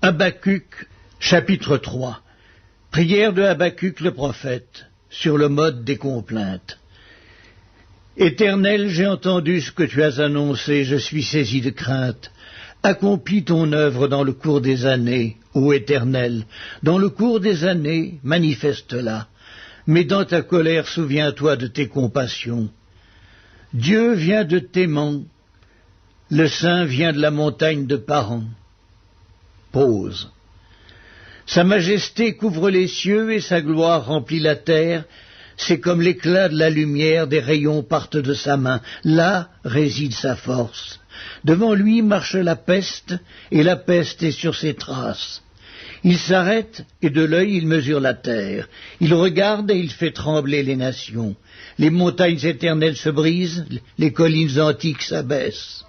Habacuc, chapitre 3. Prière de Habacuc le prophète, sur le mode des complaintes. Éternel, j'ai entendu ce que tu as annoncé, je suis saisi de crainte. Accomplis ton œuvre dans le cours des années, ô Éternel, dans le cours des années, manifeste-la. Mais dans ta colère, souviens-toi de tes compassions. Dieu vient de Théman, le Saint vient de la montagne de Paran. Pause. Sa majesté couvre les cieux et sa gloire remplit la terre. C'est comme l'éclat de la lumière, des rayons partent de sa main. Là réside sa force. Devant lui marche la peste, et la peste est sur ses traces. Il s'arrête, et de l'œil il mesure la terre. Il regarde, et il fait trembler les nations. Les montagnes éternelles se brisent, les collines antiques s'abaissent.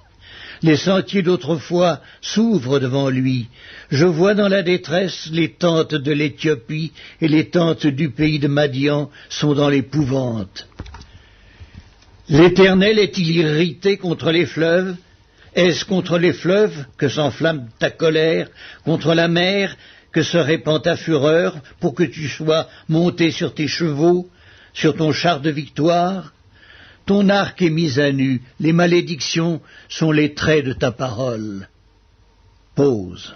Les sentiers d'autrefois s'ouvrent devant lui. Je vois dans la détresse les tentes de l'Éthiopie et les tentes du pays de Madian sont dans l'épouvante. L'Éternel est-il irrité contre les fleuves? Est-ce contre les fleuves que s'enflamme ta colère, contre la mer que se répand ta fureur, pour que tu sois monté sur tes chevaux, sur ton char de victoire? Ton arc est mis à nu, les malédictions sont les traits de ta parole. Pause.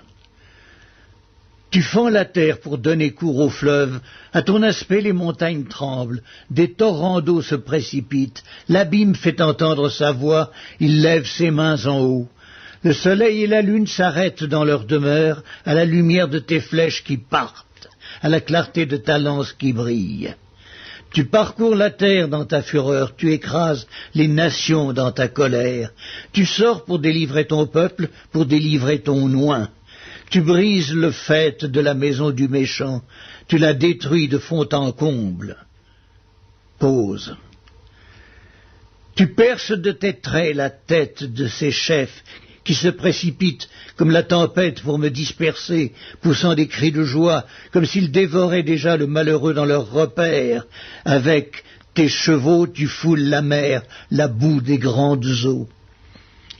Tu fends la terre pour donner cours aux fleuves, à ton aspect les montagnes tremblent, des torrents d'eau se précipitent, l'abîme fait entendre sa voix, il lève ses mains en haut. Le soleil et la lune s'arrêtent dans leur demeure, à la lumière de tes flèches qui partent, à la clarté de ta lance qui brille. Tu parcours la terre dans ta fureur, tu écrases les nations dans ta colère. Tu sors pour délivrer ton peuple, pour délivrer ton oint. Tu brises le faîte de la maison du méchant, tu la détruis de fond en comble. Pause. Tu perces de tes traits la tête de ces chefs qui se précipitent comme la tempête pour me disperser, poussant des cris de joie, comme s'ils dévoraient déjà le malheureux dans leurs repères. Avec tes chevaux, tu foules la mer, la boue des grandes eaux.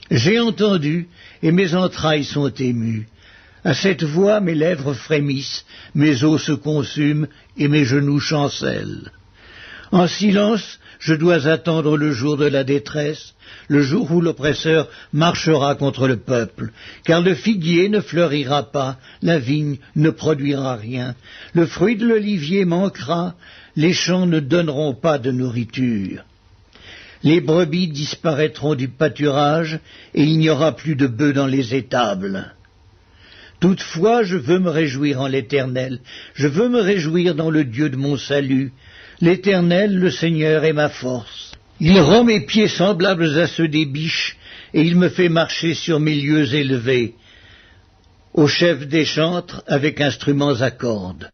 J'ai entendu, et mes entrailles sont émues. À cette voix, mes lèvres frémissent, mes os se consument, et mes genoux chancellent. En silence, je dois attendre le jour de la détresse, le jour où l'oppresseur marchera contre le peuple, car le figuier ne fleurira pas, la vigne ne produira rien, le fruit de l'olivier manquera, les champs ne donneront pas de nourriture. Les brebis disparaîtront du pâturage, et il n'y aura plus de bœufs dans les étables. Toutefois, je veux me réjouir en l'Éternel, je veux me réjouir dans le Dieu de mon salut. L'Éternel, le Seigneur, est ma force. Il rend mes pieds semblables à ceux des biches, et il me fait marcher sur mes lieux élevés, au chef des chantres avec instruments à cordes.